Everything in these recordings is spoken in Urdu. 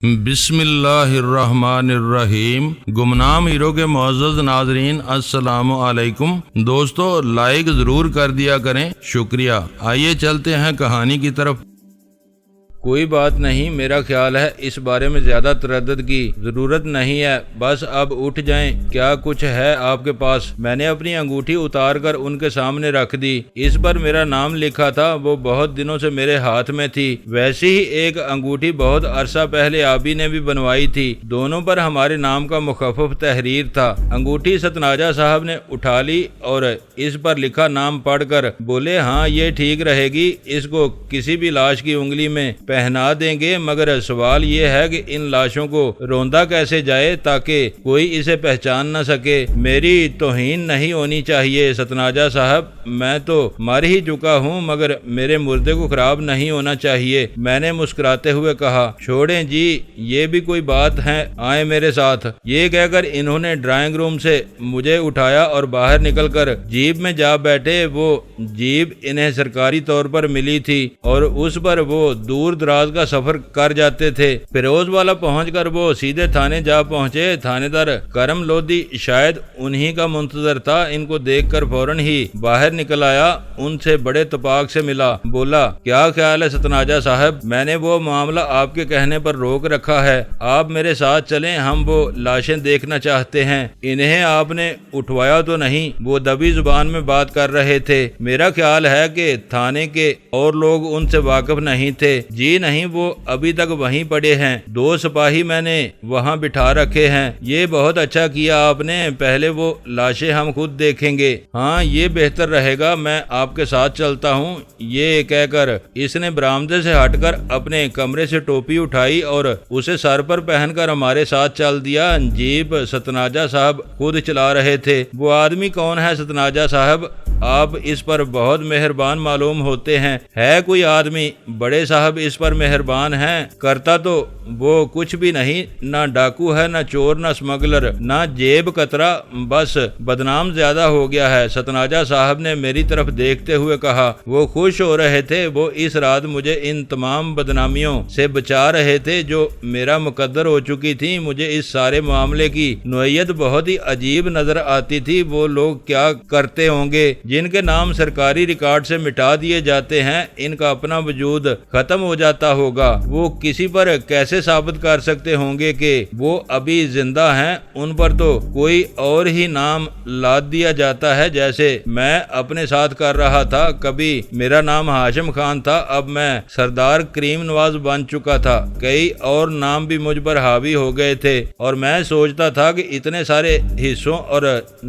بسم اللہ الرحمن الرحیم۔ گمنام ہیرو کے معزز ناظرین السلام علیکم۔ دوستو لائک ضرور کر دیا کریں، شکریہ۔ آئیے چلتے ہیں کہانی کی طرف۔ کوئی بات نہیں، میرا خیال ہے اس بارے میں زیادہ تردد کی ضرورت نہیں ہے، بس اب اٹھ جائیں۔ کیا کچھ ہے آپ کے پاس؟ میں نے اپنی انگوٹھی اتار کر ان کے سامنے رکھ دی۔ اس پر میرا نام لکھا تھا، وہ بہت دنوں سے میرے ہاتھ میں تھی۔ ویسی ہی ایک انگوٹھی بہت عرصہ پہلے آبی نے بھی بنوائی تھی، دونوں پر ہمارے نام کا مخفف تحریر تھا۔ انگوٹھی ستناجا صاحب نے اٹھا لی اور اس پر لکھا نام پڑھ کر بولے، ہاں یہ ٹھیک رہے گی، اس کو کسی بھی لاش کی انگلی میں پہنا دیں گے، مگر سوال یہ ہے کہ ان لاشوں کو روندا کیسے جائے تاکہ کوئی اسے پہچان نہ سکے۔ میری توہین نہیں ہونی چاہیے ستناجا صاحب، میں تو مر ہی چکا ہوں، مگر میرے مردے کو خراب نہیں ہونا چاہیے۔ میں نے مسکراتے ہوئے کہا، چھوڑیں جی، یہ بھی کوئی بات ہے، آئیں میرے ساتھ۔ یہ کہہ کر انہوں نے ڈرائنگ روم سے مجھے اٹھایا اور باہر نکل کر جیپ میں جا بیٹھے۔ وہ جیپ انہیں سرکاری طور پر ملی تھی اور اس پر وہ دور دراز کا سفر کر جاتے تھے۔ فیروز والا پہنچ کر وہ سیدھے تھانے جا پہنچے۔ تھانے دار کرم لودھی شاید انہی کا منتظر تھا، ان کو دیکھ کر فوراً ہی باہر نکل آیا، ان سے بڑے اتفاق سے ملا، بولا، کیا خیال ہے ستناجا صاحب؟ میں نے وہ معاملہ آپ کے کہنے پر روک رکھا ہے، آپ میرے ساتھ چلیں، ہم وہ لاشیں دیکھنا چاہتے ہیں۔ انہیں آپ نے اٹھوایا تو نہیں؟ وہ دبی زبان میں بات کر رہے تھے۔ میرا خیال ہے کہ تھانے کے اور لوگ ان سے واقف نہیں تھے۔ جی نہیں، وہ ابھی تک وہیں پڑے ہیں، 2 سپاہی میں نے وہاں بٹھا رکھے ہیں۔ یہ بہت اچھا کیا آپ نے، پہلے وہ لاشیں ہم خود دیکھیں گے۔ ہاں یہ بہتر رہے گا، میں آپ کے ساتھ چلتا ہوں۔ یہ کہہ کر اس نے برآمدے سے ہٹ کر اپنے کمرے سے ٹوپی اٹھائی اور اسے سر پر پہن کر ہمارے ساتھ چل دیا۔ جیپ ستناجا صاحب خود چلا رہے تھے۔ وہ آدمی کون ہے ستناجا صاحب؟ آپ اس پر بہت مہربان معلوم ہوتے ہیں۔ ہے کوئی آدمی؟ بڑے صاحب اس پر مہربان ہیں، کرتا تو وہ کچھ بھی نہیں، نہ ڈاکو ہے، نہ چور، نہ اسمگلر، نہ جیب کترا، بس بدنام زیادہ ہو گیا ہے۔ ستناجا صاحب نے میری طرف دیکھتے ہوئے کہا۔ وہ خوش ہو رہے تھے، وہ اس رات مجھے ان تمام بدنامیوں سے بچا رہے تھے جو میرا مقدر ہو چکی تھی۔ مجھے اس سارے معاملے کی نوعیت بہت ہی عجیب نظر آتی تھی۔ وہ لوگ کیا کرتے ہوں گے جن کے نام سرکاری ریکارڈ سے مٹا دیے جاتے ہیں؟ ان کا اپنا وجود ختم ہو جاتا ہوگا۔ وہ کسی پر کیسے ثابت کر سکتے ہوں گے کہ وہ ابھی زندہ ہیں؟ ان پر تو کوئی اور ہی نام لاد دیا جاتا ہے، جیسے میں اپنے ساتھ کر رہا تھا۔ کبھی میرا نام ہاشم خان تھا، اب میں سردار کریم نواز بن چکا تھا۔ کئی اور نام بھی مجھ پر حاوی ہو گئے تھے اور میں سوچتا تھا کہ اتنے سارے حصوں اور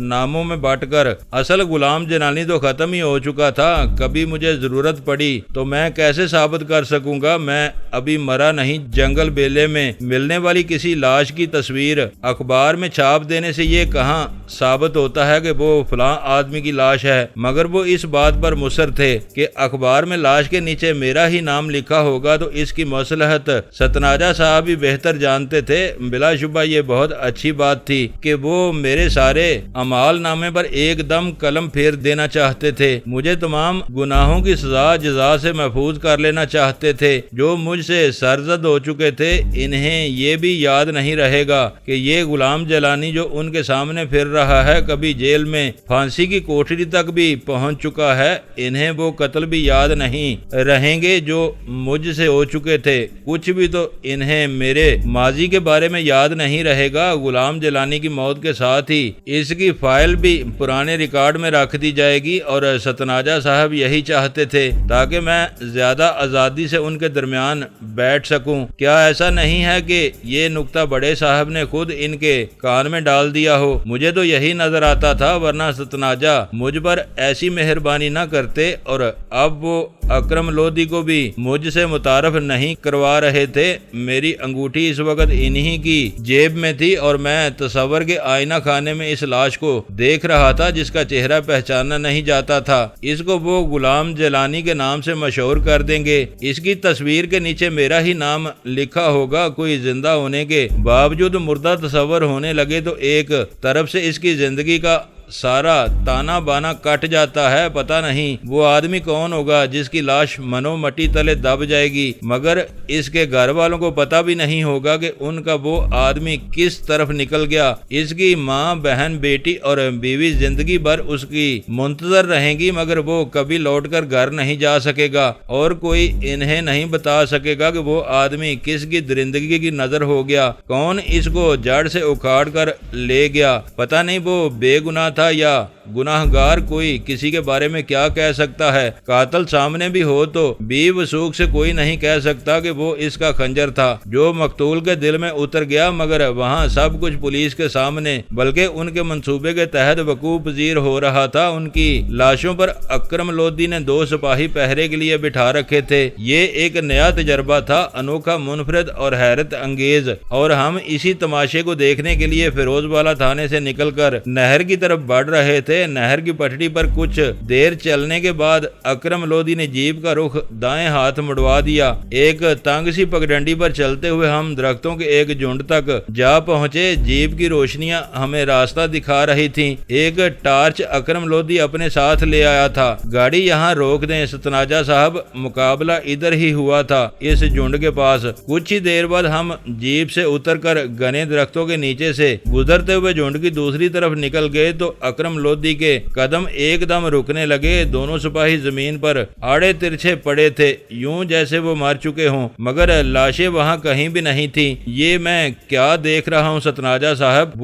ناموں میں بانٹ کر اصل غلام جنانی تو ختم ہی ہو چکا تھا۔ کبھی مجھے ضرورت پڑی تو میں کیسے ثابت کر سکوں گا میں ابھی مرا نہیں؟ جنگل بیلے میں ملنے والی کسی لاش کی تصویر اخبار میں چھاپ دینے سے یہ کہاں ثابت ہوتا ہے کہ وہ فلاں آدمی کی لاش ہے؟ مگر وہ اس بات پر مصر تھے کہ اخبار میں لاش کے نیچے میرا ہی نام لکھا ہوگا، تو اس کی مصلحت ستناجا صاحب بھی بہتر جانتے تھے۔ بلا شبہ یہ بہت اچھی بات تھی کہ وہ میرے سارے اعمال نامے پر ایک دم قلم پھیر دینا چاہتے تھے، مجھے تمام گناہوں کی سزا جزا سے محفوظ کر لینا چاہتے تھے جو مجھ سے سرزد ہو چکے تھے۔ انہیں یہ بھی یاد نہیں رہے گا کہ یہ غلام جلانی جو ان کے سامنے پھر رہا ہے کبھی جیل میں پھانسی کی کوٹری تک بھی پہنچ چکا ہے۔ انہیں وہ قتل بھی یاد نہیں رہیں گے جو مجھ سے ہو چکے تھے۔ کچھ بھی تو انہیں میرے ماضی کے بارے میں یاد نہیں رہے گا۔ غلام جلانی کی موت کے ساتھ ہی اس کی فائل بھی پرانے ریکارڈ میں رکھ دی جائے گی، اور ستناجا صاحب یہی چاہتے تھے تاکہ میں زیادہ آزادی سے ان کے درمیان بیٹھ سکوں۔ کیا ایسا نہیں ہے کہ یہ نکتہ بڑے صاحب نے خود ان کے کان میں ڈال دیا ہو؟ مجھے تو یہی نظر آتا تھا، ورنہ ستناجا مجھ پر ایسی مہربانی نہ کرتے، اور اب وہ اکرم لودھی کو بھی مجھ سے متعارف نہیں کروا رہے تھے۔ میری انگوٹھی اس وقت انہی کی جیب میں تھی اور میں تصور کے آئینہ خانے میں اس لاش کو دیکھ رہا تھا جس کا چہرہ پہچانا نہیں جاتا تھا۔ اس کو وہ غلام جلانی کے نام سے مشہور کر دیں گے، اس کی تصویر کے نیچے میرا ہی نام لکھا ہوگا۔ کوئی زندہ ہونے کے باوجود مردہ تصور ہونے لگے تو ایک طرف سے اس کی زندگی کا سارا تانا بانا کٹ جاتا ہے۔ پتہ نہیں وہ آدمی کون ہوگا جس کی لاش منو مٹی تلے دب جائے گی، مگر اس کے گھر والوں کو پتہ بھی نہیں ہوگا کہ ان کا وہ آدمی کس طرف نکل گیا۔ اس کی ماں، بہن، بیٹی اور بیوی زندگی بھر اس کی منتظر رہیں گی، مگر وہ کبھی لوٹ کر گھر نہیں جا سکے گا اور کوئی انہیں نہیں بتا سکے گا کہ وہ آدمی کس کی درندگی کی نظر ہو گیا، کون اس کو جڑ سے اکھاڑ کر لے گیا۔ پتہ نہیں وہ بے گناہ تھا یا گناہ گار، کوئی کسی کے بارے میں کیا کہہ سکتا ہے؟ قاتل سامنے بھی ہو تو بے وثوق سے کوئی نہیں کہہ سکتا کہ وہ اس کا خنجر تھا جو مقتول کے دل میں اتر گیا، مگر وہاں سب کچھ پولیس کے سامنے بلکہ ان کے منصوبے کے تحت وقوع پذیر ہو رہا تھا۔ ان کی لاشوں پر اکرم لودھی نے 2 سپاہی پہرے کے لیے بٹھا رکھے تھے۔ یہ ایک نیا تجربہ تھا، انوکھا، منفرد اور حیرت انگیز، اور ہم اسی تماشے کو دیکھنے کے لیے فیروز والا تھانے سے نکل کر نہر کی طرف بڑھ رہے تھے۔ نہر کی پٹڑی پر کچھ دیر چلنے کے بعد اکرم لودھی نے جیپ کا رخ دائیں ہاتھ مڑوا دیا۔ ایک تنگ سی پگڈنڈی پر چلتے ہوئے ہم درختوں کے ایک جھنڈ تک جا پہنچے۔ جیپ کی روشنیاں ہمیں راستہ دکھا رہی تھیں۔ ایک ٹارچ اکرم لودھی اپنے ساتھ لے آیا تھا۔ گاڑی یہاں روک دیں ستناجا صاحب، مقابلہ ادھر ہی ہوا تھا، اس جھنڈ کے پاس۔ کچھ ہی دیر بعد ہم جیپ سے اتر کر گھنے درختوں کے نیچے سے گزرتے ہوئے جھنڈ کی دوسری طرف نکل گئے تو اکرم لودھی کے قدم ایک دم رکنے لگے۔ دونوں سپاہی زمین پر آڑے ترچھے پڑے تھے، یوں جیسے وہ مر چکے ہوں، مگر لاشیں وہاں کہیں بھی نہیں تھیں۔ یہ میں کیا دیکھ رہا ہوں ستناجا صاحب؟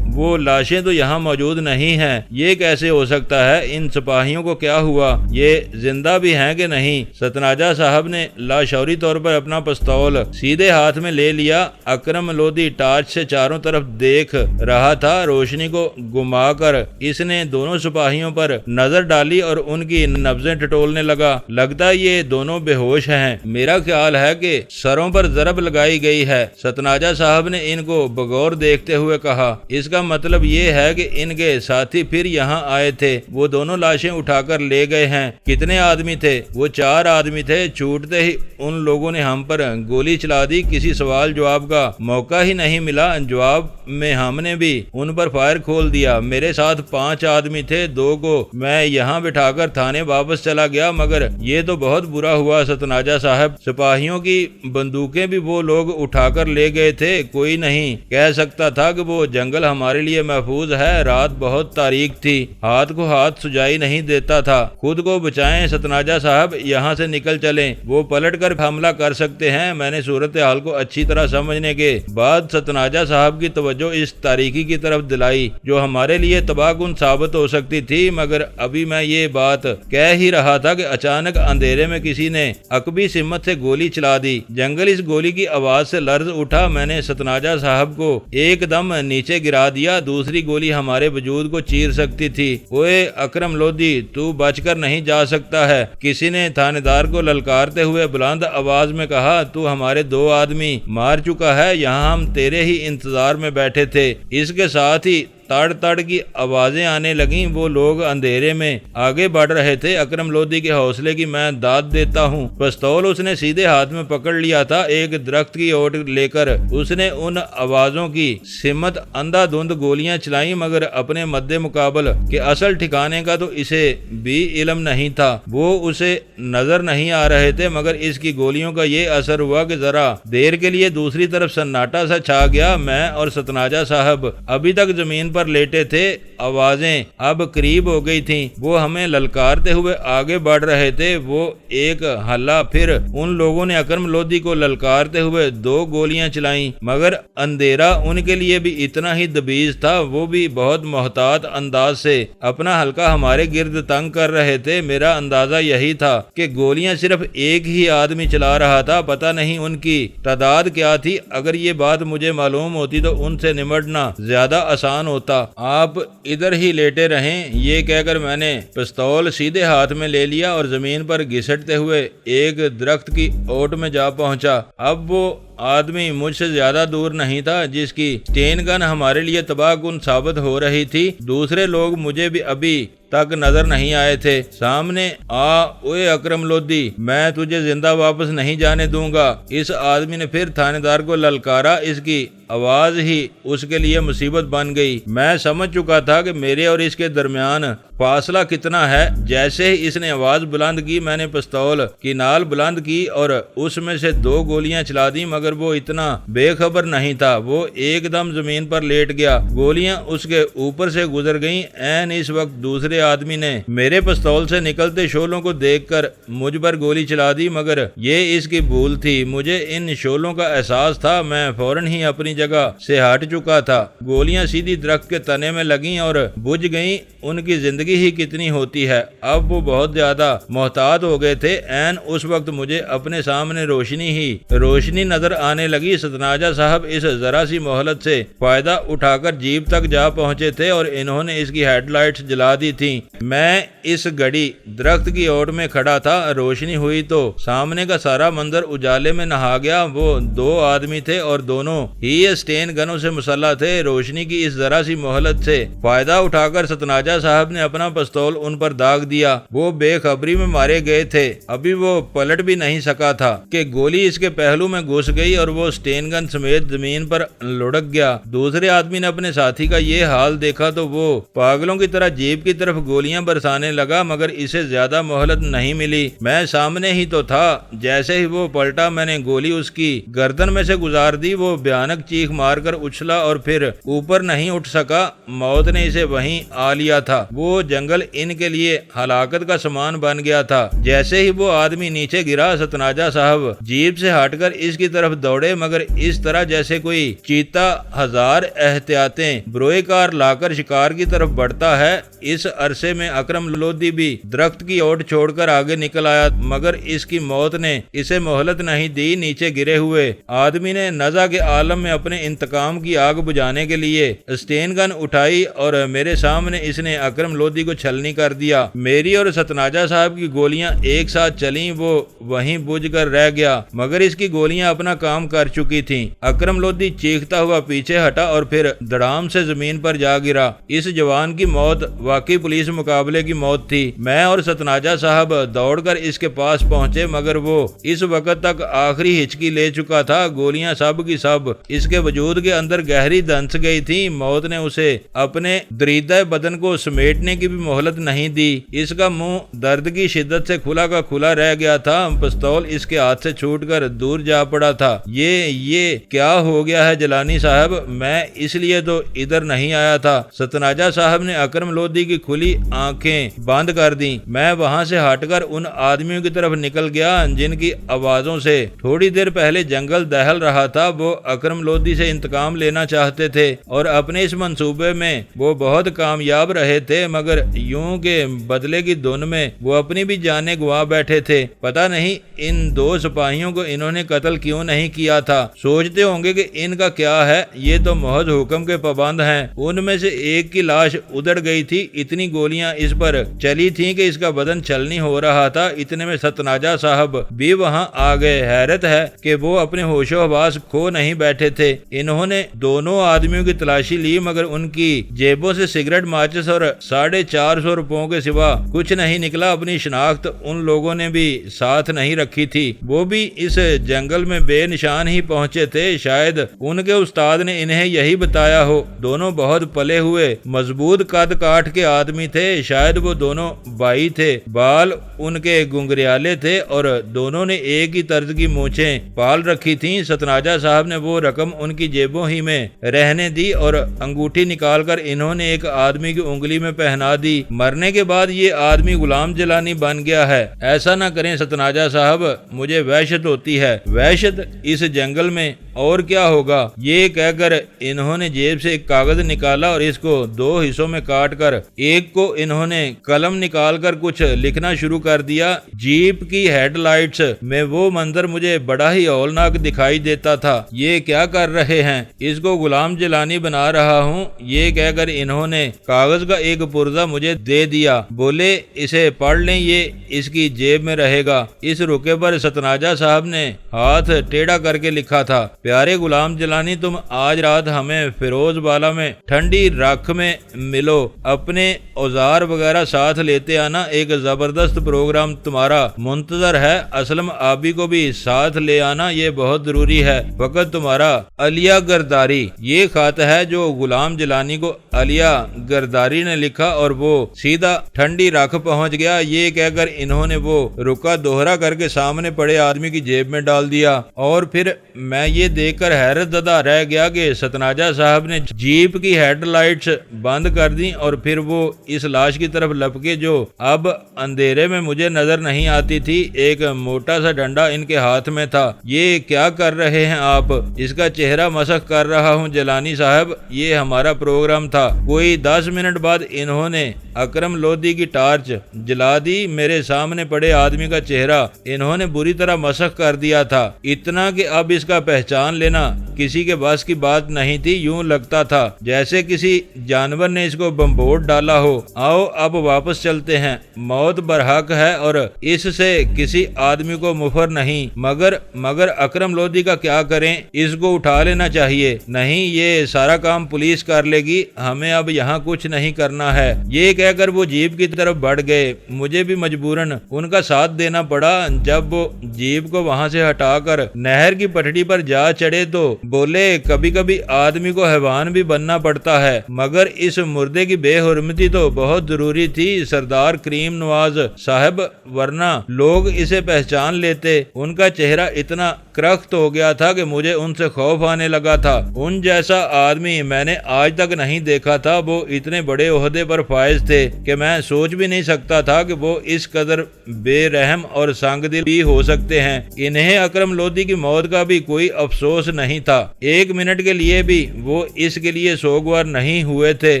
وہ لاشیں تو یہاں موجود نہیں ہیں۔ یہ کیسے ہو سکتا ہے؟ ان سپاہیوں کو کیا ہوا؟ یہ زندہ بھی ہیں کہ نہیں؟ ستناجا صاحب نے لاشعوری طور پر اپنا پستول سیدھے ہاتھ میں لے لیا۔ اکرم لودھی ٹارچ سے چاروں طرف دیکھ رہا تھا۔ روشنی کو گما کر اس نے دونوں سپاہیوں پر نظر ڈالی اور ان کی نبضیں ٹٹولنے لگا۔ لگتا یہ دونوں بے ہوش ہیں۔ میرا خیال ہے کہ سروں پر ضرب لگائی گئی ہے۔ ستناجا صاحب نے ان کو بغور دیکھتے ہوئے کہا۔ اس کا مطلب یہ ہے کہ ان کے ساتھی پھر یہاں آئے تھے۔ وہ دونوں لاشیں اٹھا کر لے گئے ہیں۔ کتنے آدمی تھے؟ وہ 4 آدمی تھے۔ چھوٹتے ہی ان لوگوں نے ہم پر گولی چلا دی۔ کسی سوال جواب کا موقع ہی نہیں ملا۔ جواب میں ہم نے بھی ان پر فائر کھول دیا۔ میرے ساتھ 5 آدمی تھے، 2 کو میں یہاں بٹھا کر تھانے واپس چلا گیا، مگر یہ تو بہت برا ہوا ستناجا صاحب۔ سپاہیوں کی بندوقیں بھی وہ لوگ اٹھا کر لے گئے تھے۔ کوئی نہیں کہہ سکتا تھا کہ وہ جنگل ہمارے لیے محفوظ ہے۔ رات بہت تاریک تھی، ہاتھ کو ہاتھ سجائی نہیں دیتا تھا۔ خود کو بچائیں ستناجا صاحب، یہاں سے نکل چلیں، وہ پلٹ کر حملہ کر سکتے ہیں۔ میں نے صورتحال کو اچھی طرح سمجھنے کے بعد ستناجا صاحب کی توجہ اس تاریکی کی طرف دلائی جو ہمارے لیے تباہ کن ثابت ہو سکتی تھی، مگر ابھی میں یہ بات کہہ ہی رہا تھا کہ اچانک اندھیرے میں کسی نے عقبی سمت سے گولی چلا دی۔ جنگل اس گولی کی آواز سے لرز اٹھا۔ میں نے ستناجا صاحب کو ایک دم نیچے گرا دیا۔ دوسری گولی ہمارے وجود کو چیر سکتی تھی۔ اوے اکرم لودھی، تو بچ کر نہیں جا سکتا ہے، کسی نے تھانے دار کو للکارتے ہوئے بلند آواز میں کہا۔ تو ہمارے 2 آدمی مار چکا ہے، یہاں ہم تیرے ہی انتظار میں بیٹھے تھے۔ اس کے ساتھ ہی تڑ تڑ کی آوازیں آنے لگیں۔ وہ لوگ اندھیرے میں آگے بڑھ رہے تھے۔ اکرم لودھی کے حوصلے کی میں داد دیتا ہوں۔ پستول اس نے سیدھے ہاتھ میں پکڑ لیا تھا۔ ایک درخت کی اوٹ لے کر اس نے ان آوازوں کی سمت اندھا دھند گولیاں چلائیں، مگر اپنے مد مقابل کے اصل ٹھکانے کا تو اسے بھی علم نہیں تھا۔ وہ اسے نظر نہیں آ رہے تھے، مگر اس کی گولیوں کا یہ اثر ہوا کہ ذرا دیر کے لیے دوسری طرف سناٹا سا چھا گیا۔ میں اور ستناجا صاحب ابھی تک زمین پر لیٹے تھے، آوازیں اب قریب ہو گئی تھیں۔ وہ ہمیں للکارتے ہوئے آگے بڑھ رہے تھے۔ وہ ایک ہلا پھر ان لوگوں نے اکرم لودھی کو للکارتے ہوئے 2 گولیاں چلائیں، مگر اندھیرا ان کے لیے بھی اتنا ہی دبیز تھا۔ وہ بھی بہت محتاط انداز سے اپنا حلقہ ہمارے گرد تنگ کر رہے تھے۔ میرا اندازہ یہی تھا کہ گولیاں صرف ایک ہی آدمی چلا رہا تھا، پتہ نہیں ان کی تعداد کیا تھی۔ اگر یہ بات مجھے معلوم ہوتی تو ان سے نمٹنا زیادہ آسان ہوتا۔ آپ ادھر ہی لیٹے رہیں، یہ کہہ کر میں نے پستول سیدھے ہاتھ میں لے لیا اور زمین پر گھسٹتے ہوئے ایک درخت کی اوٹ میں جا پہنچا۔ اب وہ آدمی مجھ سے زیادہ دور نہیں تھا جس کی اسٹین گن ہمارے لیے تباہ کن ثابت ہو رہی تھی۔ دوسرے لوگ مجھے بھی ابھی تک نظر نہیں آئے تھے۔ سامنے آ اوے اکرم لودھی، میں تجھے زندہ واپس نہیں جانے دوں گا۔ اس آدمی نے پھر تھانے دار کو للکارا، اس کی آواز ہی اس کے لیے مصیبت بن گئی۔ میں سمجھ چکا تھا کہ میرے اور اس کے درمیان فاصلہ کتنا ہے۔ جیسے ہی اس نے آواز بلند کی، میں نے پستول کی نال بلند کی اور اس میں سے 2 گولیاں چلا دی، مگر وہ اتنا بے خبر نہیں تھا۔ وہ ایک دم زمین پر لیٹ گیا۔ گولیاں اس کے اوپر سے گزر گئیں۔ عین اس وقت دوسرے آدمی نے میرے پستول سے نکلتے شعلوں کو دیکھ کر مجھ پر گولی چلا دی، مگر یہ اس کی بھول تھی۔ مجھے ان شعلوں کا احساس تھا۔ میں فوراً ہی اپنی جگہ سے ہٹ چکا تھا۔ گولیاں سیدھی درخت کے تنے میں لگیں اور بجھ گئیں۔ ان کی زندگی ہی کتنی ہوتی ہے۔ اب وہ بہت زیادہ محتاط ہو گئے تھے۔ عین اس وقت مجھے اپنے سامنے روشنی نظر آنے لگی۔ ستناجا صاحب اس ذرا سی مہلت سے فائدہ اٹھا کر جیپ تک جا پہنچے تھے اور انہوں نے اس کی ہیڈ لائٹس جلا دی تھیں۔ میں اس گھڑی درخت کی اوٹ میں کھڑا تھا۔ روشنی ہوئی تو سامنے کا سارا منظر اجالے میں نہا گیا۔ وہ 2 آدمی تھے اور دونوں ہی اسٹین گنوں سے مسلح تھے۔ روشنی کی اس ذرا سی مہلت سے فائدہ اٹھا کر ستناجا صاحب نے اپنا پستول ان پر داغ دیا۔ وہ بے خبری میں مارے گئے تھے۔ ابھی وہ پلٹ بھی نہیں سکا تھا کہ گولی اس کے پہلو میں گھس گئی اور وہ اسٹین گن سمیت زمین پر لڑک گیا۔ دوسرے آدمی نے اپنے ساتھی کا یہ حال دیکھا تو وہ پاگلوں کی طرح جیپ کی طرف گولیاں برسانے لگا، مگر اسے زیادہ مہلت نہیں ملی۔ میں سامنے ہی تو تھا۔ جیسے ہی وہ پلٹا، میں نے گولی اس کی گردن میں سے گزار دی۔ وہ بھیانک چیخ مار کر اچھلا اور پھر اوپر نہیں اٹھ سکا۔ موت نے اسے وہیں آ لیا تھا۔ وہ جنگل ان کے لیے ہلاکت کا سامان بن گیا تھا۔ جیسے ہی وہ آدمی نیچے گرا، ستناجا صاحب جیپ سے ہٹ کر اس کی طرف دوڑے، مگر اس طرح جیسے کوئی چیتا 1000 احتیاطیں بروئے کار لا کر شکار کی طرف بڑھتا ہے۔ اس عرصے میں اکرم لودھی بھی درخت کی اوٹ چھوڑ کر آگے نکل آیا، مگر اس کی موت نے اسے مہلت نہیں دی۔ نیچے گرے ہوئے آدمی نے نزع کے عالم میں اپنے انتقام کی آگ بجھانے کے لیے اسٹین گن اٹھائی اور میرے سامنے اس نے اکرم لودھی کو چھلنی کر دیا۔ میری اور ستناجا صاحب کی گولیاں ایک ساتھ چلیں۔ وہ وہیں بجھ کر رہ گیا، مگر اس کی گولیاں اپنا کام کر چکی تھیں۔ اکرم لودھی چیختا ہوا پیچھے ہٹا اور پھر دڑام سے زمین پر جا گرا۔ اس جوان کی موت واقعی پولیس مقابلے کی موت تھی۔ میں اور ستناجا صاحب دوڑ کر اس کے پاس پہنچے، مگر وہ اس وقت تک آخری ہچکی لے چکا تھا۔ گولیاں سب کی سب اس کے وجود کے اندر گہری دھنس گئی تھی۔ موت نے اسے اپنے دریدہ بدن کو سمیٹنے کی بھی مہلت نہیں دی۔ اس کا منہ درد کی شدت سے کھلا کا کھلا رہ گیا تھا۔ پستول اس کے ہاتھ سے چھوٹ کر دور جا پڑا تھا۔ یہ کیا ہو گیا ہے جلانی صاحب؟ میں اس لیے تو ادھر نہیں آیا تھا۔ ستناجا صاحب نے اکرم لودھی کی کھلی آنکھیں بند کر دیں۔ میں وہاں سے ہٹ کر ان آدمیوں کی طرف نکل گیا جن کی آوازوں سے تھوڑی دیر پہلے جنگل دہل رہا تھا۔ وہ اکرم لودھی سے انتقام لینا چاہتے تھے اور اپنے اس منصوبے میں وہ بہت کامیاب رہے تھے، مگر یوں کہ بدلے کی دھن میں وہ اپنی بھی جانیں گوا بیٹھے تھے۔ پتہ نہیں ان 2 سپاہیوں کو انہوں نے قتل کیوں نہیں کیا تھا۔ سوچتے ہوں گے کہ ان کا کیا ہے، یہ تو محض حکم کے پابند ہیں۔ ان میں سے ایک کی لاش ادھڑ گئی تھی۔ اتنی گولیاں اس پر چلی تھیں کہ اس کا بدن چھلنی ہو رہا تھا۔ اتنے میں ستناجا صاحب بھی وہاں آ گئے۔ حیرت ہے کہ وہ اپنے ہوش و حواس کھو نہیں بیٹھے تھے۔ انہوں نے دونوں آدمیوں کی تلاشی لی، مگر ان کی جیبوں سے سگریٹ، ماچس اور 450 روپوں کے سوا کچھ نہیں نکلا۔ اپنی شناخت ان لوگوں نے بھی ساتھ نہیں رکھی تھی۔ وہ بھی اس جنگل میں بے نشان ہی پہنچے تھے۔ شاید ان کے استاد نے انہیں یہی بتایا ہو۔ دونوں بہت پلے ہوئے مضبوط قد کاٹ کے آدمی تھے۔ شاید وہ دونوں بھائی تھے۔ بال ان کے گنگریالے تھے اور دونوں نے ایک ہی طرز کی مونچھیں پال رکھی تھیں۔ ستناجا صاحب نے وہ رقم ان کی جیبوں ہی میں رہنے دی اور انگوٹھی نکال کر انہوں نے ایک آدمی کی انگلی میں پہنا دی۔ مرنے کے بعد یہ آدمی غلام جلانی بن گیا ہے۔ ایسا نہ کریں ستناجا صاحب، مجھے وحشت ہوتی ہے۔ وحشت اس جنگل میں اور کیا ہوگا؟ یہ کہہ کر انہوں نے جیب سے ایک کاغذ نکالا اور اس کو 2 حصوں میں کاٹ کر ایک کو انہوں نے قلم نکال کر کچھ لکھنا شروع کر دیا۔ جیپ کی ہیڈ لائٹس میں وہ منظر مجھے بڑا ہی ہولناک دکھائی دیتا تھا۔ یہ کیا کر رہے ہیں؟ اس کو غلام جلانی بنا رہا ہوں، یہ کہہ کر انہوں نے کاغذ کا ایک پرزہ مجھے دے دیا، بولے اسے پڑھ لیں، یہ اس کی جیب میں رہے گا۔ اس رکے پر ستناجہ صاحب نے ہاتھ ٹیڑھا کر کے لکھا تھا، پیارے غلام جیلانی، تم آج رات ہمیں فیروز بالا میں ٹھنڈی رکھ میں ملو، اپنے اوزار وغیرہ ساتھ لیتے آنا، ایک زبردست پروگرام تمہارا منتظر ہے، اسلم آبی کو بھی ساتھ لے آنا، یہ بہت ضروری ہے، وقت تمہارا، علیہ گرداری۔ یہ خط ہے جو غلام جیلانی کو علیہ گرداری نے لکھا اور وہ سیدھا ٹھنڈی رکھ پہنچ گیا۔ یہ کہہ کر انہوں نے وہ رکا دوہرا کر کے سامنے پڑے آدمی کی جیب میں ڈال دیا، اور پھر میں یہ دیکھ کر حیرت زدہ رہ گیا کہ ستناجہ صاحب نے جیپ کی ہیڈ لائٹس بند کر دی، اور پھر وہ اس لاش کی طرف لپکے جو اب اندھیرے میں مجھے نظر نہیں آتی تھی۔ ایک موٹا سا ڈنڈا ان کے ہاتھ میں تھا۔ یہ کیا کر رہے ہیں آپ؟ اس کا چہرہ مسخ کر رہا ہوں جیلانی صاحب، یہ ہمارا پروگرام تھا۔ کوئی 10 منٹ بعد انہوں نے اکرم لودھی کی ٹارچ جلا دی۔ میرے سامنے پڑے آدمی کا چہرہ انہوں نے بری طرح مسخ کر دیا تھا، اتنا کہ اب اس کا پہچان لینا کسی کے بس کی بات نہیں تھی۔ یوں لگتا تھا جیسے کسی جانور نے اس کو بمبوڑ ڈالا ہو۔ آؤ اب واپس چلتے ہیں، موت برحق ہے اور اس سے کسی آدمی کو مفر نہیں، مگر اکرم لودھی کا کیا کریں؟ اس کو اٹھا لینا چاہیے۔ نہیں، یہ سارا کام پولیس کر لے گی، ہمیں اب یہاں کچھ نہیں کرنا ہے۔ یہ کہہ کر وہ جیپ کی طرف بڑھ گئے۔ مجھے بھی مجبوراً ان کا ساتھ دینا پڑا۔ جب وہ جیپ کو وہاں سے ہٹا کر نہر کی پٹڑی پر جا چڑھے تو بولے، کبھی کبھی آدمی کو حیوان بھی بننا پڑتا ہے، مگر اس مردے کی بے حرمتی تو بہت ضروری تھی سردار کریم نواز صاحب، ورنہ لوگ اسے پہچان لیتے۔ ان کا چہرہ اتنا کرخت ہو گیا تھا کہ مجھے ان سے خوف آنے لگا تھا۔ ان جیسا آدمی میں نے آج تک نہیں دیکھا تھا۔ وہ اتنے بڑے عہدے پر فائز تھے کہ میں سوچ بھی نہیں سکتا تھا کہ وہ اس قدر بے رحم اور سنگ دل بھی ہو سکتے ہیں۔ انہیں اکرم لودھی کی موت کا بھی کوئی افسوس نہیں تھا، ایک منٹ کے لیے بھی وہ اس کے لیے سوگوار نہیں ہوئے تھے۔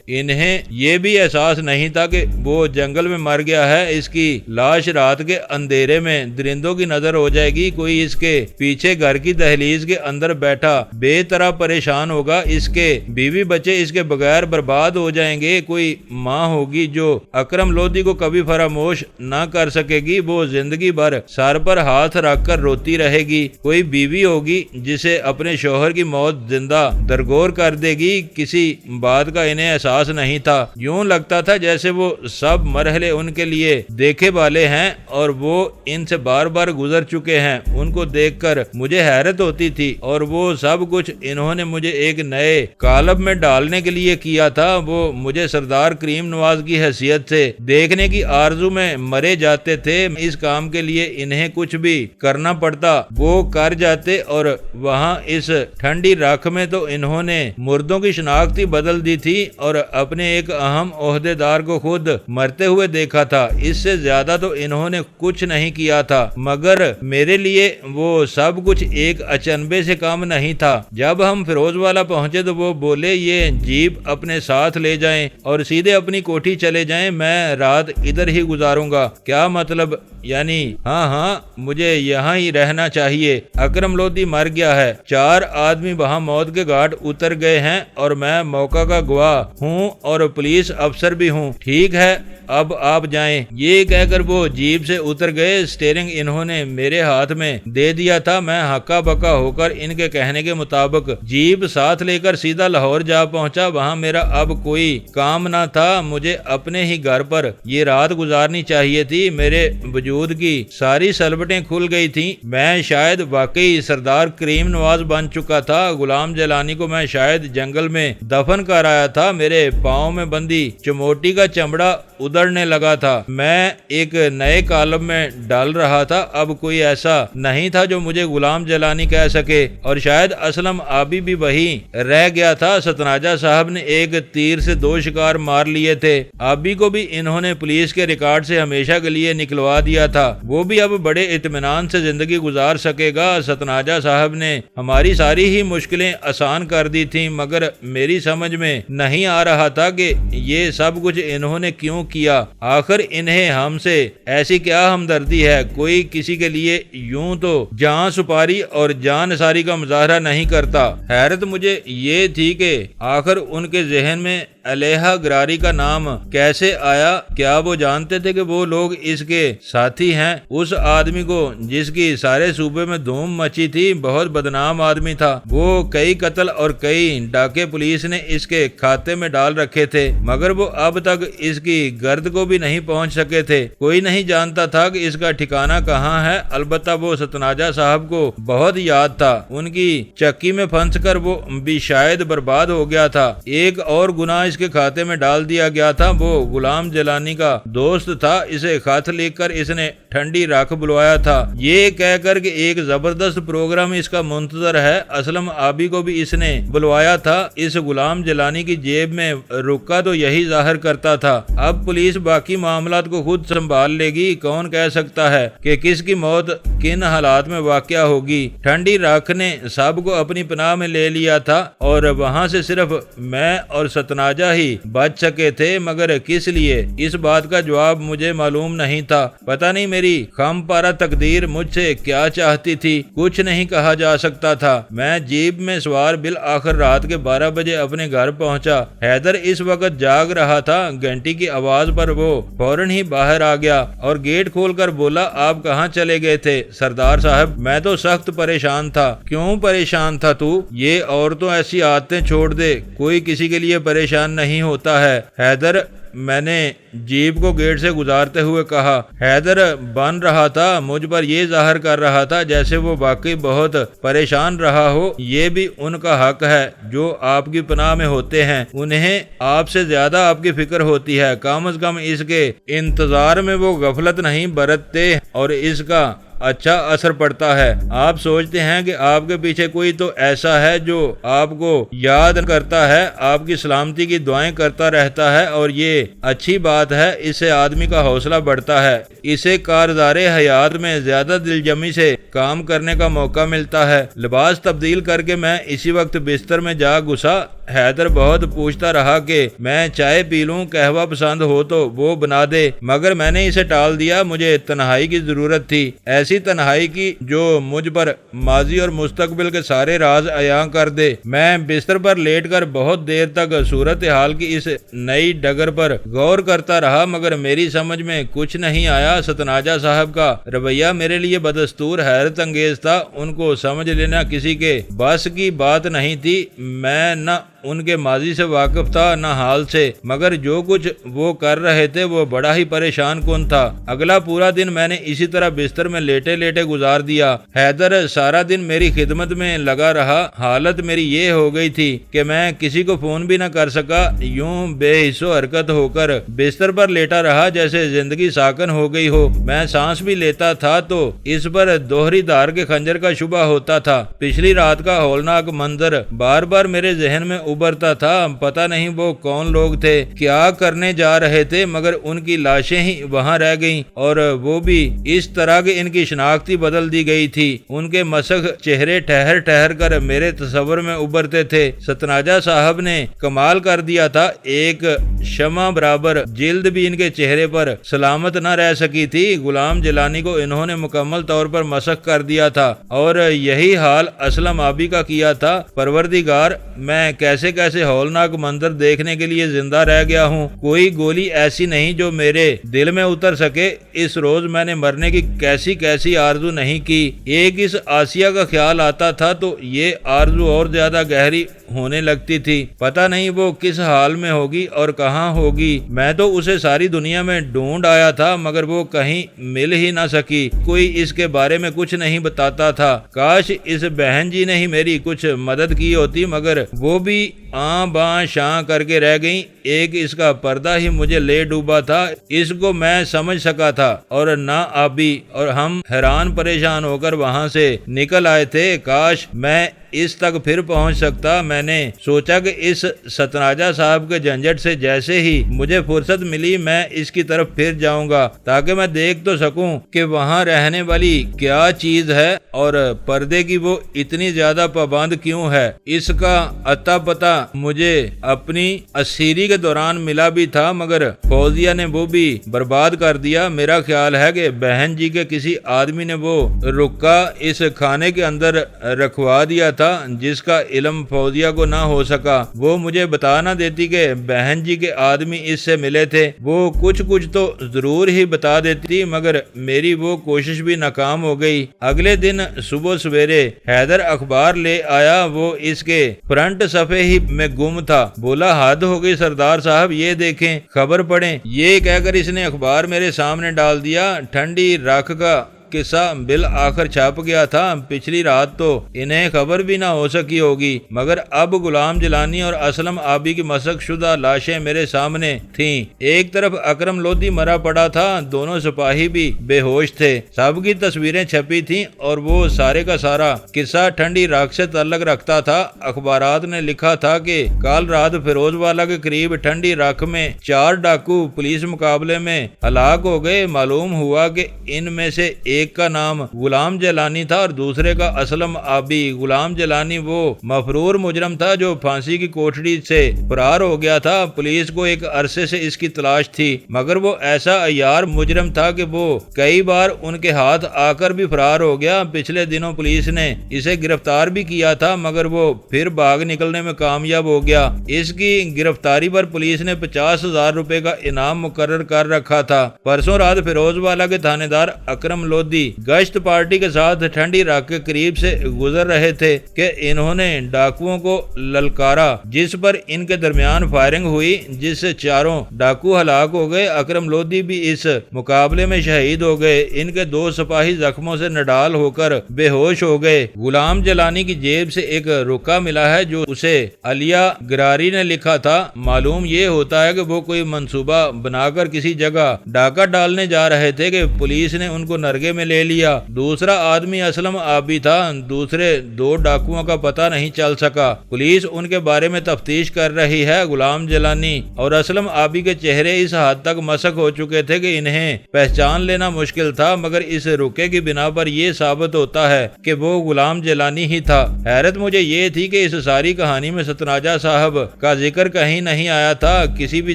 انہیں یہ بھی احساس نہیں تھا کہ وہ جنگل میں مر گیا ہے، اس کی لاش رات کے اندھیرے میں درندوں کی نظر ہو جائے گی، کوئی اس کے پیچھے گھر کی دہلیز کے اندر بیٹھا بے طرح پریشان ہوگا، اس کے بیوی بچے اس کے بغیر برباد ہو جائیں گے، کوئی ماں ہوگی جو اکرم لودھی کو کبھی فراموش نہ کر سکے گی، وہ زندگی بھر سر پر ہاتھ رکھ کر روتی رہے گی، کوئی بیوی ہوگی جسے اپنے شوہر کی موت زندہ درگور کر دے گی، کسی بات کا انہیں احساس نہیں تھا۔ یوں لگتا تھا جیسے وہ سب مرحلے ان کے لیے دیکھے والے ہیں اور وہ ان سے بار بار گزر چکے ہیں۔ ان کو دیکھ کر مجھے حیرت ہوتی تھی، اور وہ سب کچھ انہوں نے مجھے ایک نئے کالب میں ڈالنے کے لیے کیا تھا۔ وہ مجھے سردار کریم نواز کی حیثیت سے دیکھنے کی آرزو میں مرے جاتے تھے۔ اس کام کے لیے انہیں کچھ بھی کرنا پڑتا وہ کر جاتے، اور وہاں اس ٹھنڈی رکھ میں تو انہوں نے مردوں کی شناخت ہی بدل دی تھی اور اپنے ایک اہم عہدے دار کو خود مرتے ہوئے دیکھا تھا۔ اس سے زیادہ تو انہوں نے کچھ نہیں کیا تھا، مگر میرے لیے وہ سب کچھ ایک اچنبے سے کام نہیں تھا۔ جب ہم فیروز والا پہنچے تو وہ بولے، یہ جیپ اپنے ساتھ لے جائیں اور سیدھے اپنی کوٹھی چلے جائیں، میں رات ادھر ہی گزاروں گا۔ کیا مطلب؟ یعنی ہاں مجھے یہاں ہی رہنا چاہیے۔ اکرم لودھی مر گیا ہے، 4 آدمی وہاں موت کے گھاٹ اتر گئے ہیں اور میں موقع کا گواہ ہوں اور پولیس افسر بھی ہوں۔ ٹھیک ہے، اب آپ جائیں۔ یہ کہہ کر وہ جیپ سے اتر گئے۔ سٹیئرنگ انہوں نے میرے ہاتھ میں دے دیا تھا۔ میں ہکا بکا ہو کر ان کے کہنے کے مطابق جیپ ساتھ لے کر سیدھا لاہور جا پہنچا۔ وہاں میرا اب کوئی کام نہ تھا، مجھے اپنے ہی گھر پر یہ رات گزارنی چاہیے تھی۔ میرے وجود کی ساری سلبٹیں کھل گئی تھیں۔ میں شاید واقعی سردار کریم نواز بن چکا تھا۔ غلام جیلانی کو میں شاید جنگل میں دفن کر آیا تھا۔ میرے پاؤں میں بندی چموٹی کا چمڑا ادڑنے لگا تھا۔ میں ایک نئے کالم میں ڈال رہا تھا۔ اب کوئی ایسا نہیں تھا جو مجھے غلام جیلانی کہہ سکے، اور شاید اسلم آبی بھی وہی رہ گیا تھا۔ ستناجہ صاحب نے ایک تیر سے 2 شکار مار لیے تھے۔ آبی کو بھی انہوں نے پولیس کے ریکارڈ سے ہمیشہ کے لیے نکلوا دیا تھا، وہ بھی اب بڑے اطمینان سے زندگی گزار سکے گا۔ ستناجہ صاحب نے ہماری ساری ہی مشکلیں آسان کر دی تھیں، مگر میری سمجھ میں نہیں آ رہا تھا کہ یہ سب کچھ انہوں نے کیوں کیا۔ آخر انہیں ہم سے ایسی کیا ہمدردی ہے؟ کوئی کسی کے لیے یوں تو جان سپاری اور جان نثاری کا مظاہرہ نہیں کرتا۔ حیرت مجھے یہ تھی کہ آخر ان کے ذہن میں علیہ گراری کا نام کیسے آیا؟ کیا وہ جانتے تھے کہ وہ لوگ اس کے ساتھی ہیں؟ اس آدمی کو جس کی سارے صوبے میں دھوم مچی تھی بہت بدنام آدمی تھا۔ وہ کئی قتل اور کئی ڈاکے پولیس نے اس کے کھاتے میں ڈال رکھے تھے، مگر وہ اب تک اس کی گرد کو بھی نہیں پہنچ سکے تھے۔ کوئی نہیں جانتا تھا کہ اس کا ٹھکانہ کہاں ہے، البتہ وہ ستناجا صاحب کو بہت یاد تھا۔ ان کی چکی میں پھنس کر وہ بھی شاید برباد ہو گیا تھا۔ ایک اور گناہ اس کے کھاتے میں ڈال دیا گیا تھا، وہ غلام جیلانی کا دوست تھا۔ اسے خط لکھ کر اس نے ٹھنڈی رکھ بلوایا تھا، یہ کہہ کر کہ ایک زبردست پروگرام اس کا منتظر ہے۔ اسلم آبی کو بھی اس نے بلوایا تھا۔ اس غلام جیلانی کی جیب میں رکا تو یہی ظاہر کرتا تھا۔ اب پولیس باقی معاملات کو خود سنبھال لے گی۔ کون کہہ سکتا ہے کہ کس کی موت کن حالات میں واقع ہوگی۔ ٹھنڈی رکھ نے سب کو اپنی پناہ میں لے لیا تھا اور وہاں سے صرف میں اور ستناجا ہی بچ سکے تھے، مگر کس لیے؟ اس بات کا جواب مجھے معلوم نہیں تھا۔ پتہ نہیں میری خم پارہ تقدیر مجھ سے کیا چاہتی تھی، کچھ نہیں کہا جا سکتا تھا۔ میں جیپ میں سوار بالآخر رات کے 12 بجے اپنے گھر پہنچا۔ حیدر اس وقت جاگ رہا تھا۔ گھنٹی کی آواز پر وہ فوراً ہی باہر آ گیا اور گیٹ کھول کر بولا، آپ کہاں چلے گئے تھے؟ سردار صاحب، میں تو سخت پریشان تھا۔ کیوں پریشان تھا تو؟ یہ عورتوں ایسی عادتیں چھوڑ دے، کوئی کسی کے لیے پریشان نہیں ہوتا ہے۔ حیدر، میں نے جیپ کو گیٹ سے گزارتے ہوئے کہا۔ حیدر بن رہا تھا، مجھ پر یہ ظاہر کر رہا تھا جیسے وہ واقعی بہت پریشان رہا ہو۔ یہ بھی ان کا حق ہے جو آپ کی پناہ میں ہوتے ہیں، انہیں آپ سے زیادہ آپ کی فکر ہوتی ہے۔ کم از کم اس کے انتظار میں وہ غفلت نہیں برتتے اور اس کا اچھا اثر پڑتا ہے۔ آپ سوچتے ہیں کہ آپ کے پیچھے کوئی تو ایسا ہے جو آپ کو یاد کرتا ہے، آپ کی سلامتی کی دعائیں کرتا رہتا ہے، اور یہ اچھی بات ہے۔ اس سے آدمی کا حوصلہ بڑھتا ہے، اسے کارزار حیات میں زیادہ دلجمی سے کام کرنے کا موقع ملتا ہے۔ لباس تبدیل کر کے میں اسی وقت بستر میں جا گھسا۔ حیدر بہت پوچھتا رہا کہ میں چائے پی لوں، قہوہ پسند ہو تو وہ بنا دے، مگر میں نے اسے ٹال دیا۔ مجھے تنہائی کی ضرورت تھی، ایسی تنہائی کی جو مجھ پر ماضی اور مستقبل کے سارے راز عیاں کر دے۔ میں بستر پر لیٹ کر بہت دیر تک صورتحال کی اس نئی ڈگر پر غور کرتا رہا، مگر میری سمجھ میں کچھ نہیں آیا۔ ستناجا صاحب کا رویہ میرے لیے بدستور حیرت انگیز تھا۔ ان کو سمجھ لینا کسی کے بس کی بات نہیں تھی۔ میں نہ ان کے ماضی سے واقف تھا نہ حال سے، مگر جو کچھ وہ کر رہے تھے وہ بڑا ہی پریشان کن تھا۔ اگلا پورا دن میں نے اسی طرح بستر میں لیٹے لیٹے گزار دیا۔ حیدر سارا دن میری خدمت میں لگا رہا۔ حالت میری یہ ہو گئی تھی کہ میں کسی کو فون بھی نہ کر سکا، یوں بے حس و حرکت ہو کر بستر پر لیٹا رہا جیسے زندگی ساکن ہو گئی ہو۔ میں سانس بھی لیتا تھا تو اس پر دوہری دھار کے خنجر کا شبہ ہوتا تھا۔ پچھلی رات کا ہولناک منظر بار بار میرے ذہن میں ابھرتا تھا۔ پتہ نہیں وہ کون لوگ تھے، کیا کرنے جا رہے تھے، مگر ان کی لاشیں ہی وہاں رہ گئیں، اور وہ بھی اس طرح کہ ان کی شناخت ہی بدل دی گئی تھی۔ ان کے مسخ چہرے ٹھہر ٹھہر کر میرے تصور میں ابھرتے تھے۔ ستناجا صاحب نے کمال کر دیا تھا، ایک شمع برابر جلد بھی ان کے چہرے پر سلامت نہ رہ سکی تھی۔ غلام جیلانی کو انہوں نے مکمل طور پر مسخ کر دیا تھا، اور یہی حال اسلم آبی کا کیا تھا۔ پروردگار، میں کیسے ہولناک منظر دیکھنے کے لیے زندہ رہ گیا ہوں۔ کوئی گولی ایسی نہیں جو میرے دل میں اتر سکے۔ اس روز میں نے مرنے کی کیسی آرزو نہیں کی۔ ایک اس آسیہ کا خیال آتا تھا تو یہ آرزو اور زیادہ گہری ہونے لگتی تھی۔ پتہ نہیں وہ کس حال میں ہوگی اور کہاں ہوگی۔ میں تو اسے ساری دنیا میں ڈھونڈ آیا تھا، مگر وہ کہیں مل ہی نہ سکی۔ کوئی اس کے بارے میں کچھ نہیں بتاتا تھا۔ کاش اس بہن جی نے ہی میری کچھ مدد کی ہوتی، مگر وہ بھی آں باں شاں کر کے رہ گئیں۔ ایک اس کا پردہ ہی مجھے لے ڈوبا تھا، اس کو میں سمجھ سکا تھا، اور نہ آبی، اور ہم حیران پریشان ہو کر وہاں سے نکل آئے تھے۔ کاش میں اس تک پھر پہنچ سکتا۔ میں نے سوچا کہ اس ستناجا صاحب کے جھنجٹ سے جیسے ہی مجھے فرصت ملی میں اس کی طرف پھر جاؤں گا، تاکہ میں دیکھ تو سکوں کہ وہاں رہنے والی کیا چیز ہے اور پردے کی وہ اتنی زیادہ پابند کیوں ہے۔ اس کا اتا پتہ مجھے اپنی اسیری کے دوران ملا بھی تھا مگر فوزیہ نے وہ بھی برباد کر دیا۔ میرا خیال ہے کہ بہن جی کے کسی آدمی نے وہ رکا اس کھانے کے اندر رکھوا دیا تھا جس کا علم فوزیہ کو نہ ہو سکا۔ وہ مجھے بتا نہ دیتی کہ بہن جی کے آدمی اس سے ملے تھے، وہ کچھ تو ضرور ہی بتا دیتی مگر میری وہ کوشش بھی ناکام ہو گئی۔ اگلے دن صبح سویرے حیدر اخبار لے آیا، وہ اس کے فرنٹ صفحے ہی میں گم تھا۔ بولا حد ہو گئی سردار صاحب، یہ دیکھیں، خبر پڑھیں۔ یہ کہہ کر اس نے اخبار میرے سامنے ڈال دیا۔ ٹھنڈی رکھ کا قصہ بالآخر چھپ گیا تھا۔ پچھلی رات تو انہیں خبر بھی نہ ہو سکی ہوگی مگر اب غلام جیلانی اور اسلم آبی کی مسخ شدہ لاشیں میرے سامنے تھیں۔ ایک طرف اکرم لودھی مرا پڑا تھا، دونوں سپاہی بھی بے ہوش تھے۔ سب کی تصویریں چھپی تھیں اور وہ سارے کا سارا قصہ ٹھنڈی راکھ سے تعلق رکھتا تھا۔ اخبارات نے لکھا تھا کہ کل رات فیروز والا کے قریب ٹھنڈی راکھ میں 4 ڈاکو پولیس مقابلے میں ہلاک ہو گئے۔ معلوم ہوا کہ ان میں سے ایک کا نام غلام جیلانی تھا اور دوسرے کا اسلم آبی۔ غلام جیلانی وہ مفرور مجرم تھا جو پھانسی کی کوٹڑی سے فرار ہو گیا تھا۔ پولیس کو ایک عرصے سے اس کی تلاش تھی مگر وہ ایسا عیار مجرم تھا کہ وہ کئی بار ان کے ہاتھ آ کر بھی فرار ہو گیا۔ پچھلے دنوں پولیس نے اسے گرفتار بھی کیا تھا مگر وہ پھر بھاگ نکلنے میں کامیاب ہو گیا۔ اس کی گرفتاری پر پولیس نے 50,000 روپے کا انعام مقرر کر رکھا تھا۔ پرسوں رات فیروز والا کے تھانے دار اکرم لودھی گشت پارٹی کے ساتھ ٹھنڈی راکھ کے قریب سے گزر رہے تھے کہ انہوں نے ڈاکوؤں کو للکارا جس پر ان کے درمیان فائرنگ ہوئی جس سے 4 ڈاکو ہلاک ہو گئے۔ اکرم لودھی بھی اس مقابلے میں شہید ہو گئے۔ ان کے 2 سپاہی زخموں سے نڈال ہو کر بے ہوش ہو گئے۔ غلام جیلانی کی جیب سے ایک رکا ملا ہے جو اسے علیہ گراری نے لکھا تھا۔ معلوم یہ ہوتا ہے کہ وہ کوئی منصوبہ بنا کر کسی جگہ ڈاکہ ڈالنے جا رہے تھے کہ پولیس نے ان کو نرگے میں لے لیا۔ دوسرا آدمی اسلم آبی تھا، دوسرے 2 ڈاکوؤں کا پتہ نہیں چل سکا۔ پولیس ان کے بارے میں تفتیش کر رہی ہے۔ غلام جیلانی اور اسلم آبی کے چہرے اس حد تک مسخ ہو چکے تھے کہ انہیں پہچان لینا مشکل تھا مگر اس رکے کی بنا پر یہ ثابت ہوتا ہے کہ وہ غلام جیلانی ہی تھا۔ حیرت مجھے یہ تھی کہ اس ساری کہانی میں ستناجہ صاحب کا ذکر کہیں نہیں آیا تھا، کسی بھی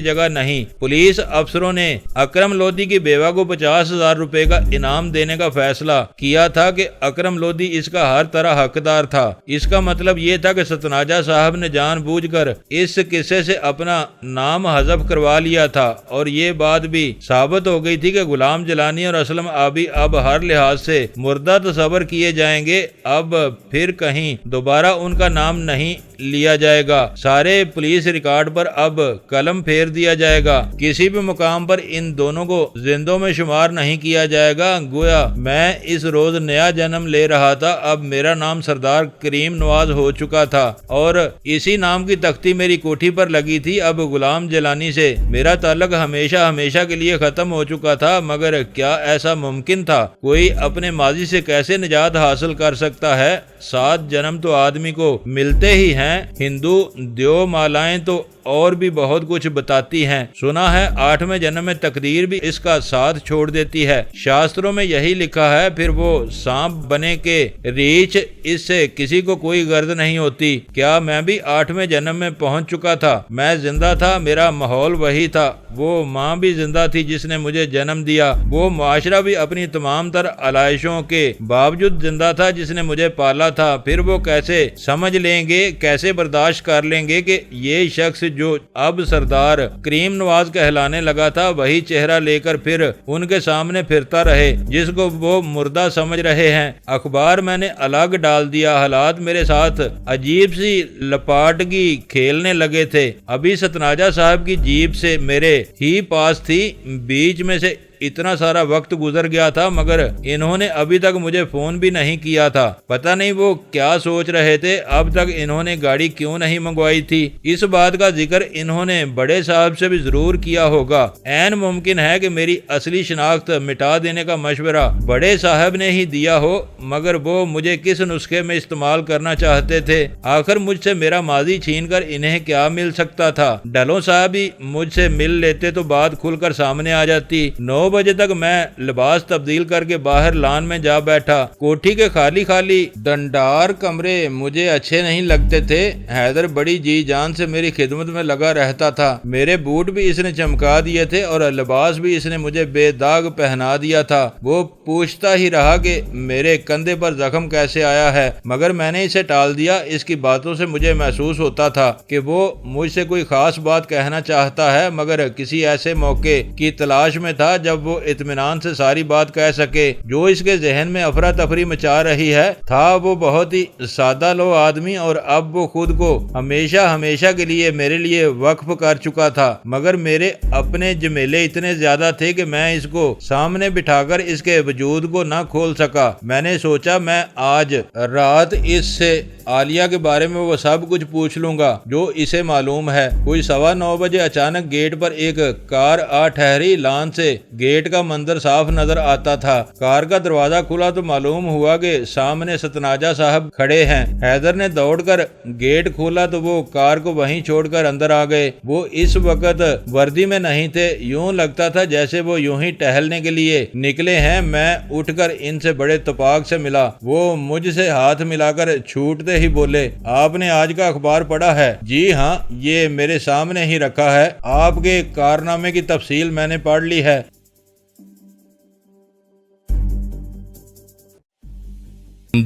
جگہ نہیں۔ پولیس افسروں نے اکرم لودھی کی بیوہ کو 50,000 روپے کا انعام دینے کا فیصلہ کیا تھا کہ اکرم لودھی اس کا ہر طرح حقدار تھا۔ اس کا مطلب یہ تھا کہ ستناجہ صاحب نے جان بوجھ کر اس قصے سے اپنا نام حذف کروا لیا تھا اور یہ بات بھی ثابت ہو گئی تھی کہ غلام جیلانی اور اسلم آبی اب ہر لحاظ سے مردہ تصور کیے جائیں گے۔ اب پھر کہیں دوبارہ ان کا نام نہیں لیا جائے گا۔ سارے پولیس ریکارڈ پر اب قلم پھیر دیا جائے گا۔ کسی بھی مقام پر ان دونوں کو زندوں میں شمار نہیں کیا جائے گا۔ گویا میں اس روز نیا جنم لے رہا تھا۔ اب میرا نام سردار کریم نواز ہو چکا تھا اور اسی نام کی تختی میری کوٹھی پر لگی تھی۔ اب غلام جیلانی سے میرا تعلق ہمیشہ کے لیے ختم ہو چکا تھا مگر کیا ایسا ممکن تھا؟ کوئی اپنے ماضی سے کیسے نجات حاصل کر سکتا ہے؟ 7 جنم تو آدمی کو ملتے ہی ہیں۔ ہندو دیو مالائیں تو اور بھی بہت کچھ بتاتی ہیں۔ سنا ہے 8ویں جنم میں تقدیر بھی اس کا ساتھ چھوڑ دیتی ہے۔ شاستروں میں یہی لکھا ہے۔ پھر وہ سانپ بنے کے ریچھ، اس سے کسی کو کوئی غرض نہیں ہوتی۔ کیا میں بھی 8ویں جنم میں پہنچ چکا تھا؟ میں زندہ تھا، میرا ماحول وہی تھا، وہ ماں بھی زندہ تھی جس نے مجھے جنم دیا، وہ معاشرہ بھی اپنی تمام تر علائشوں کے باوجود زندہ تھا جس نے مجھے پالا تھا۔ پھر وہ کیسے سمجھ لیں گے، کیسے برداشت کر لیں گے کہ یہ شخص جو اب سردار کریم نواز کہلانے لگا تھا وہی چہرہ لے کر پھر ان کے سامنے پھرتا رہے جس کو وہ مردہ سمجھ رہے ہیں۔ اخبار میں نے الگ ڈال دیا۔ حالات میرے ساتھ عجیب سی لپاٹگی کھیلنے لگے تھے۔ ابھی ستناجہ صاحب کی جیب سے میرے ہی پاس تھی، بیچ میں سے اتنا سارا وقت گزر گیا تھا مگر انہوں نے ابھی تک مجھے فون بھی نہیں کیا تھا۔ پتہ نہیں وہ کیا سوچ رہے تھے، اب تک انہوں نے گاڑی کیوں نہیں منگوائی تھی۔ اس بات کا ذکر انہوں نے بڑے صاحب سے بھی ضرور کیا ہوگا۔ عین ممکن ہے کہ میری اصلی شناخت مٹا دینے کا مشورہ بڑے صاحب نے ہی دیا ہو مگر وہ مجھے کس نسخے میں استعمال کرنا چاہتے تھے؟ آخر مجھ سے میرا ماضی چھین کر انہیں کیا مل سکتا تھا؟ ڈھلوں صاحب ہی مجھ سے مل لیتے تو بات کھل کر سامنے آ جاتی۔ 9 9 بجے تک میں لباس تبدیل کر کے باہر لان میں جا بیٹھا۔ کوٹھی کے خالی خالی ڈنڈار کمرے مجھے اچھے نہیں لگتے تھے۔ حیدر بڑی جی جان سے میری خدمت میں لگا رہتا تھا۔ میرے بوٹ بھی اس نے چمکا دیے تھے اور لباس بھی اس نے مجھے بے داغ پہنا دیا تھا۔ وہ پوچھتا ہی رہا کہ میرے کندھے پر زخم کیسے آیا ہے، مگر میں نے اسے ٹال دیا۔ اس کی باتوں سے مجھے محسوس ہوتا تھا کہ وہ مجھ سے کوئی خاص بات کہنا چاہتا ہے، مگر کسی ایسے موقع کی تلاش میں تھا جب وہ اطمینان سے ساری بات کہہ سکے جو اس کے ذہن میں افراتفری مچا رہی ہے۔ تھا وہ بہت ہی سادہ لو آدمی اور اب وہ خود کو ہمیشہ کے لیے میرے لیے وقف کر چکا تھا، مگر میرے اپنے جمیلے اتنے زیادہ تھے کہ میں اس کو سامنے بٹھا کر اس کے وجود کو نہ کھول سکا۔ میں نے سوچا میں آج رات اس سے عالیہ کے بارے میں وہ سب کچھ پوچھ لوں گا جو اسے معلوم ہے۔ کوئی 9:15 بجے اچانک گیٹ پر ایک کار آ ٹھہری۔ لان سے گیٹ کا منظر صاف نظر آتا تھا۔ کار کا دروازہ کھلا تو معلوم ہوا کہ سامنے ستناجا صاحب کھڑے ہیں۔ حیدر نے دوڑ کر گیٹ کھولا تو وہ کار کو وہیں چھوڑ کر اندر آ گئے۔ وہ اس وقت وردی میں نہیں تھے، یوں لگتا تھا جیسے وہ یوں ہی ٹہلنے کے لیے نکلے ہیں۔ میں اٹھ کر ان سے بڑے اتفاق سے ملا۔ وہ مجھ سے ہاتھ ملا کر چھوٹتے ہی بولے، آپ نے آج کا اخبار پڑھا ہے؟ جی ہاں، یہ میرے سامنے ہی رکھا ہے۔ آپ کے کارنامے کی تفصیل میں نے پڑھ لی ہے۔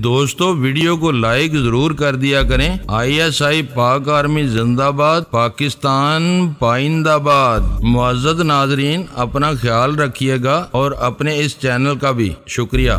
دوستو ویڈیو کو لائک ضرور کر دیا کریں۔ ISI پاک آرمی زندہ باد، پاکستان پائندہ باد۔ معزز ناظرین، اپنا خیال رکھیے گا اور اپنے اس چینل کا بھی شکریہ۔